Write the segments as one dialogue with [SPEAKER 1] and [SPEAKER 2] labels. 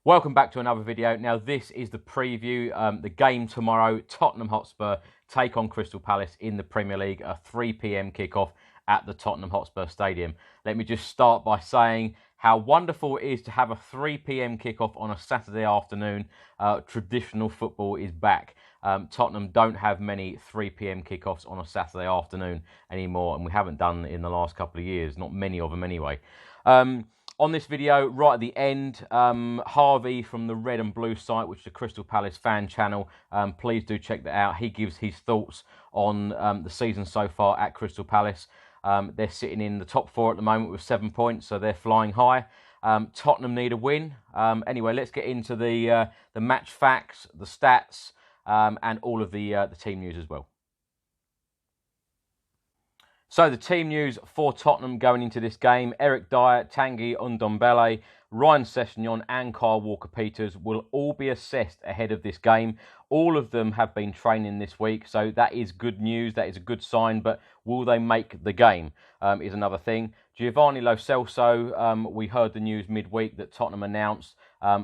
[SPEAKER 1] Welcome back to another video. Now this is the preview, the game tomorrow. Tottenham Hotspur take on Crystal Palace in the Premier League, a 3 p.m. kickoff at the Tottenham Hotspur Stadium. Let me just start by saying how wonderful it is to have a 3 p.m. kickoff on a Saturday afternoon. Traditional football is back. Tottenham don't have many 3 p.m. kickoffs on a Saturday afternoon anymore, and we haven't done in the last couple of years, not many of them anyway. On this video, right at the end, Harvey from the Red and Blue site, which is the Crystal Palace fan channel, please do check that out. He gives his thoughts on the season so far at Crystal Palace. They're sitting in the top 4 at the moment with 7 points, so they're flying high. Tottenham need a win. Anyway, let's get into the match facts, the stats, and all of the team news as well. So the team news for Tottenham going into this game: Eric Dyer, Tanguy Ndombele, Ryan Sessegnon and Kyle Walker-Peters will all be assessed ahead of this game. All of them have been training this week, so that is good news. That is a good sign, but will they make the game is another thing. Giovanni Lo Celso, we heard the news midweek that Tottenham announced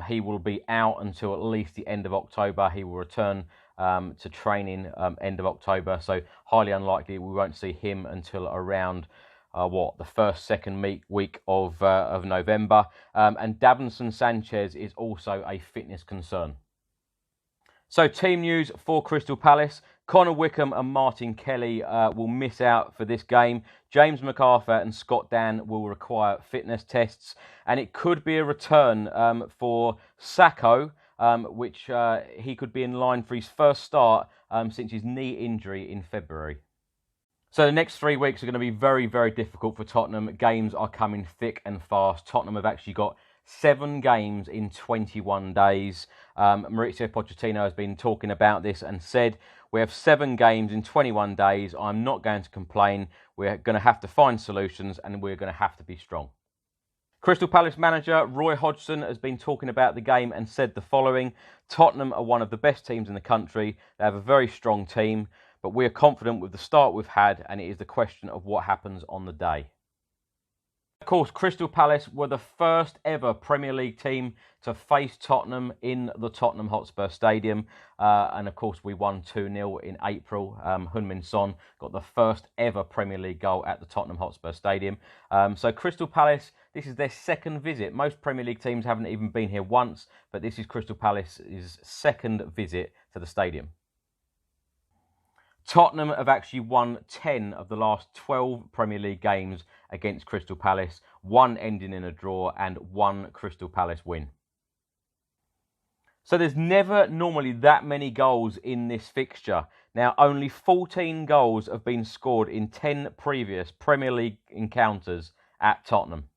[SPEAKER 1] he will be out until at least the end of October. He will return to training end of October, so highly unlikely we won't see him until around the second week of November. And Davinson Sanchez is also a fitness concern. So team news for Crystal Palace: Connor Wickham and Martin Kelly will miss out for this game. James MacArthur and Scott Dan will require fitness tests, and it could be a return for Sacco, which he could be in line for his first start since his knee injury in February. So the next 3 weeks are going to be very, very difficult for Tottenham. Games are coming thick and fast. Tottenham have actually got 7 games in 21 days. Mauricio Pochettino has been talking about this and said, we have 7 games in 21 days. I'm not going to complain. We're going to have to find solutions and we're going to have to be strong. Crystal Palace manager Roy Hodgson has been talking about the game and said the following: Tottenham are one of the best teams in the country. They have a very strong team, but we are confident with the start we've had, and it is the question of what happens on the day. Of course, Crystal Palace were the first ever Premier League team to face Tottenham in the Tottenham Hotspur Stadium. And of course, we won 2-0 in April. Heung-min Son got the first ever Premier League goal at the Tottenham Hotspur Stadium. So Crystal Palace, this is their second visit. Most Premier League teams haven't even been here once, but this is Crystal Palace's second visit to the stadium. Tottenham have actually won 10 of the last 12 Premier League games against Crystal Palace, 1 ending in a draw and 1 Crystal Palace win. So there's never normally that many goals in this fixture. Now, only 14 goals have been scored in 10 previous Premier League encounters at Tottenham.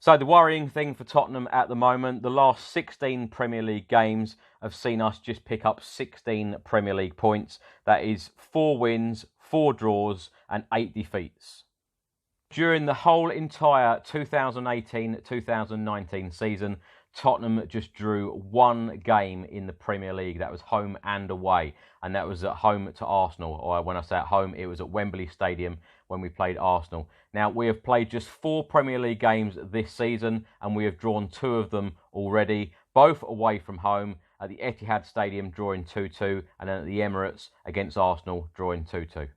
[SPEAKER 1] So the worrying thing for Tottenham at the moment, the last 16 Premier League games have seen us just pick up 16 Premier League points. That is 4 wins, 4 draws and 8 defeats. During the whole entire 2018-2019 season, Tottenham just drew 1 game in the Premier League. That was home and away, and that was at home to Arsenal. Or when I say at home, it was at Wembley Stadium when we played Arsenal. Now, we have played just 4 Premier League games this season, and we have drawn 2 of them already, both away from home, at the Etihad Stadium drawing 2-2, and then at the Emirates against Arsenal drawing 2-2.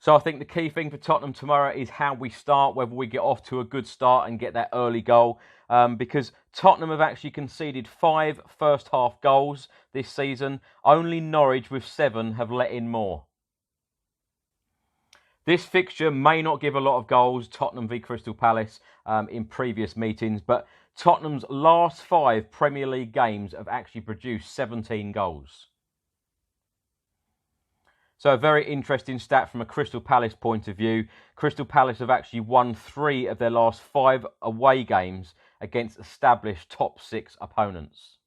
[SPEAKER 1] So I think the key thing for Tottenham tomorrow is how we start, whether we get off to a good start and get that early goal, because Tottenham have actually conceded 5 first-half goals this season. Only Norwich with 7 have let in more. This fixture may not give a lot of goals, Tottenham v Crystal Palace, in previous meetings, but Tottenham's last 5 Premier League games have actually produced 17 goals. So a very interesting stat from a Crystal Palace point of view. Crystal Palace have actually won 3 of their last 5 away games against established top 6 opponents.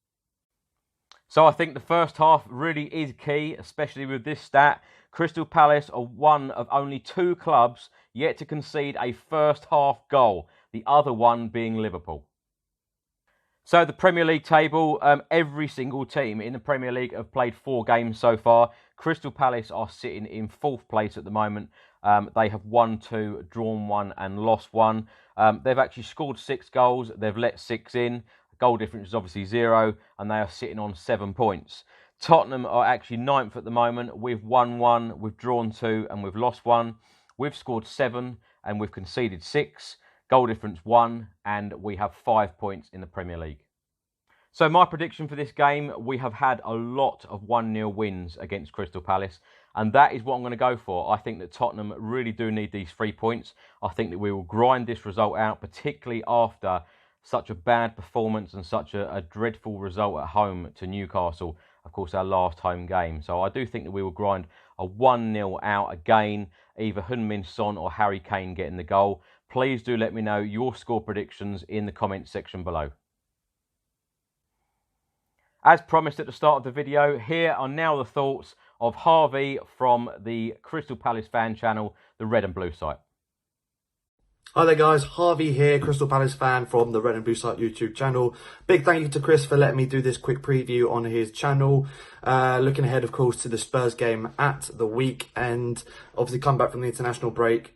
[SPEAKER 1] So I think the first half really is key, especially with this stat. Crystal Palace are one of only 2 clubs yet to concede a first half goal, the other one being Liverpool. So the Premier League table, every single team in the Premier League have played 4 games so far. Crystal Palace are sitting in 4th place at the moment They have won 2, drawn 1 and lost 1. They've actually scored 6 goals. They've let 6 in. Goal difference is obviously 0, and they are sitting on 7 points. Tottenham are actually 9th at the moment. We've won 1, we've drawn 2 and we've lost 1. We've scored 7 and we've conceded 6. Goal difference 1, and we have 5 points in the Premier League. So my prediction for this game, we have had a lot of 1-0 wins against Crystal Palace, and that is what I'm going to go for. I think that Tottenham really do need these 3 points. I think that we will grind this result out, particularly after such a bad performance and such a dreadful result at home to Newcastle, of course, our last home game. So I do think that we will grind a 1-0 out again, either Heung-min Son or Harry Kane getting the goal. Please do let me know your score predictions in the comments section below. As promised at the start of the video, here are now the thoughts of Harvey from the Crystal Palace fan channel, the Red and Blue site.
[SPEAKER 2] Hi there guys, Harvey here, Crystal Palace fan from the Red and Blue site YouTube channel. Big thank you to Chris for letting me do this quick preview on his channel. Looking ahead, of course, to the Spurs game at the weekend. Obviously come back from the international break.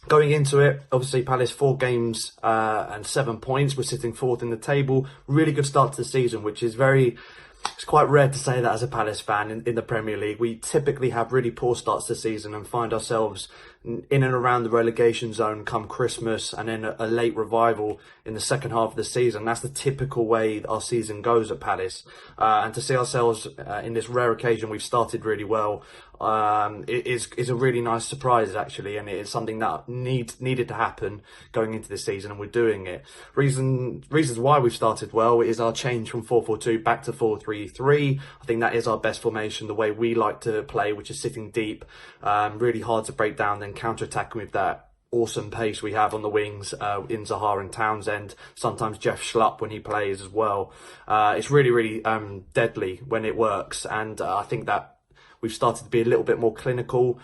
[SPEAKER 2] Going into it, obviously Palace 4 games and 7 points. We're sitting 4th in the table. Really good start to the season, which is it's quite rare to say that as a Palace fan in the Premier League. We typically have really poor starts to the season and find ourselves in and around the relegation zone come Christmas, and then a late revival in the second half of the season. That's the typical way our season goes at Palace. And to see ourselves in this rare occasion, we've started really well. It is a really nice surprise actually, and it is something that needed to happen going into this season, and we're doing it. Reasons why we've started well is our change from 4-4-2 back to 4-3-3. I think that is our best formation, the way we like to play, which is sitting deep, really hard to break down, then counter-attacking with that awesome pace we have on the wings in Zaha and Townsend, sometimes Jeff Schlupp when he plays as well. It's really deadly when it works, and I think that we've started to be a little bit more clinical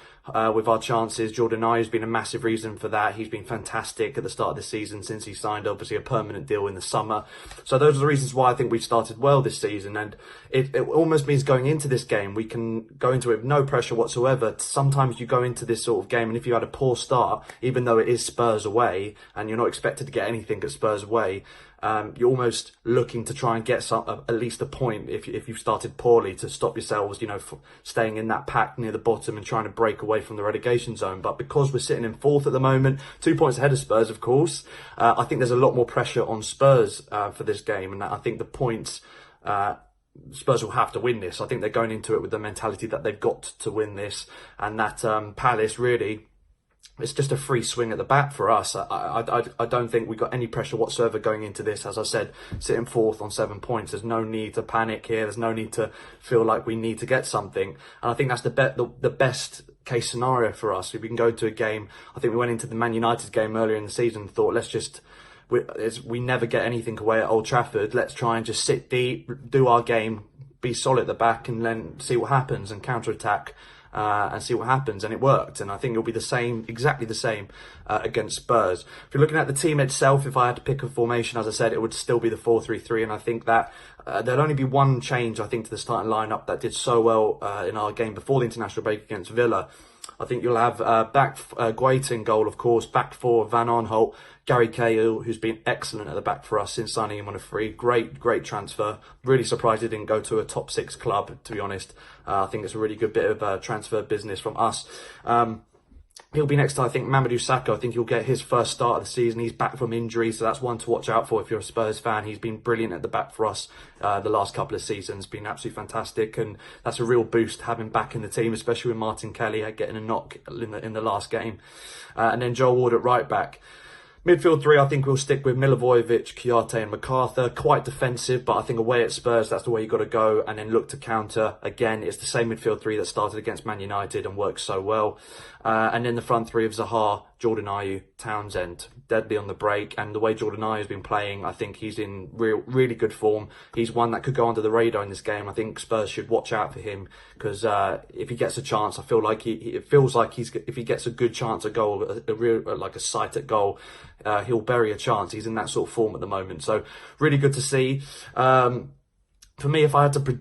[SPEAKER 2] with our chances. Jordan Ayew has been a massive reason for that. He's been fantastic at the start of the season since he signed, obviously, a permanent deal in the summer. So those are the reasons why I think we've started well this season. And it almost means going into this game, we can go into it with no pressure whatsoever. Sometimes you go into this sort of game, and if you had a poor start, even though it is Spurs away, and you're not expected to get anything at Spurs away, you're almost looking to try and get at least a point if you've started poorly, to stop yourselves, staying in that pack near the bottom and trying to break away from the relegation zone. But because we're sitting in 4th at the moment, 2 points ahead of Spurs, of course, I think there's a lot more pressure on Spurs for this game, and I think the points, Spurs will have to win this. I think they're going into it with the mentality that they've got to win this, and that Palace really, it's just a free swing at the bat for us. I don't think we've got any pressure whatsoever going into this. As I said, sitting 4th on 7 points. There's no need to panic here. There's no need to feel like we need to get something. And I think that's the best case scenario for us. If we can go to a game, I think we went into the Man United game earlier in the season and thought, we never get anything away at Old Trafford. Let's try and just sit deep, do our game, be solid at the back, and then see what happens and counter-attack. And see what happens, and it worked, and I think it'll be exactly the same against Spurs. If you're looking at the team itself, if I had to pick a formation, as I said, it would still be the 4-3-3, and I think that there'll only be one change, I think, to the starting lineup that did so well in our game before the international break against Villa. I think you'll have back Guaita in goal, of course, back 4 Van Aanholt, Gary Cahill, who's been excellent at the back for us since signing him on a free. Great transfer. Really surprised he didn't go to a top 6 club, to be honest. I think it's a really good bit of transfer business from us. He'll be next to, I think, Mamadou Sakho. I think he'll get his first start of the season. He's back from injury, so that's one to watch out for if you're a Spurs fan. He's been brilliant at the back for us the last couple of seasons. Been absolutely fantastic, and that's a real boost to have him back in the team, especially with Martin Kelly getting a knock in the last game. And then Joel Ward at right back. Midfield 3, I think we'll stick with Milivojevic, Kouyaté and MacArthur. Quite defensive, but I think away at Spurs, that's the way you've got to go, and then look to counter. Again, it's the same midfield 3 that started against Man United and worked so well. And then the front 3 of Zaha, Jordan Ayew, Townsend, deadly on the break. And the way Jordan Ayew has been playing, I think he's in really good form. He's one that could go under the radar in this game. I think Spurs should watch out for him, because if he gets a chance, I feel like it feels like if he gets a good chance at goal, like a sight at goal, he'll bury a chance. He's in that sort of form at the moment. So really good to see. For me, if I had to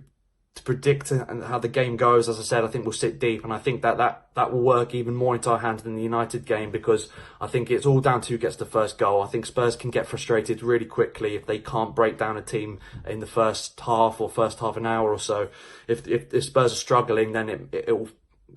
[SPEAKER 2] to predict and how the game goes. As I said, I think we'll sit deep, and I think that will work even more into our hands than the United game, because I think it's all down to who gets the first goal. I think Spurs can get frustrated really quickly if they can't break down a team in the first half or first half an hour or so. If Spurs are struggling, then it'll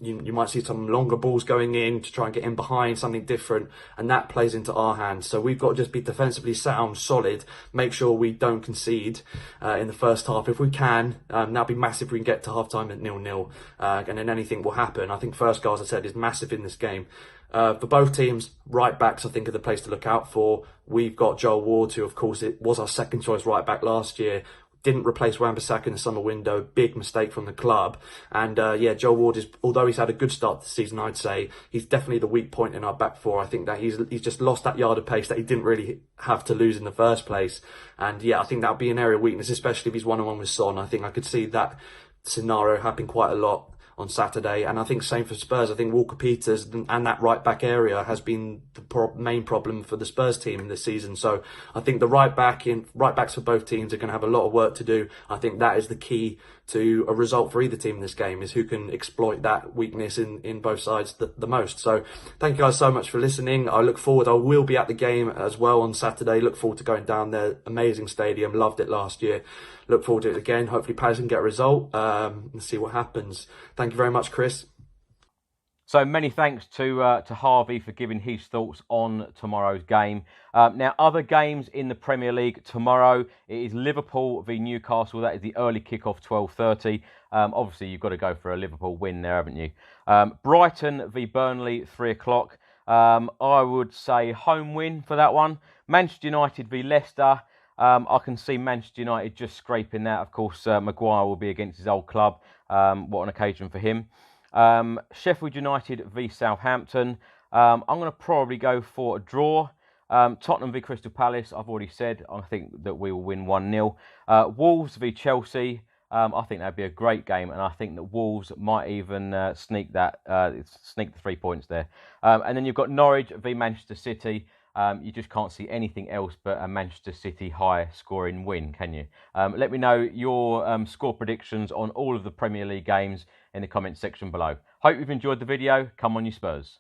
[SPEAKER 2] you might see some longer balls going in to try and get in behind, something different, and that plays into our hands. So we've got to just be defensively sound, solid, make sure we don't concede in the first half. If we can, that'll be massive if we can get to half-time at 0-0, and then anything will happen. I think first goal, as I said, is massive in this game. For both teams, right backs I think are the place to look out for. We've got Joel Ward, who of course it was our second choice right back last year. Didn't replace Wan-Bissaka in the summer window. Big mistake from the club. And yeah, Joel Ward is, although he's had a good start to the season, I'd say he's definitely the weak point in our back four. I think that he's just lost that yard of pace that he didn't really have to lose in the first place. And yeah, I think that'll be an area of weakness, especially if he's one-on-one with Son. I think I could see that scenario happen quite a lot on Saturday. And I think same for Spurs. I think Walker-Peters and that right back area has been the main problem for the Spurs team this season. So I think the right backs for both teams are going to have a lot of work to do. I think that is the key to a result for either team in this game, is who can exploit that weakness in both sides the most. So thank you guys so much for listening. I will be at the game as well on Saturday. Look forward to going down there. Amazing stadium, loved it last year. Look forward to it again. Hopefully Palace can get a result and see what happens. Thank you very much, Chris.
[SPEAKER 1] So many thanks to Harvey for giving his thoughts on tomorrow's game. Now, other games in the Premier League tomorrow, it is Liverpool v Newcastle. That is the early kickoff, 12:30. Obviously, you've got to go for a Liverpool win there, haven't you? Brighton v Burnley, 3 o'clock. I would say home win for that one. Manchester United v Leicester. I can see Manchester United just scraping that. Of course, Maguire will be against his old club. What an occasion for him. Sheffield United v Southampton. I'm going to probably go for a draw. Tottenham v Crystal Palace, I've already said. I think that we will win 1-0. Wolves v Chelsea. I think that'd be a great game, and I think that Wolves might even sneak the 3 points there. And then you've got Norwich v Manchester City. You just can't see anything else but a Manchester City high-scoring win, can you? Let me know your score predictions on all of the Premier League games in the comments section below. Hope you've enjoyed the video. Come on, you Spurs.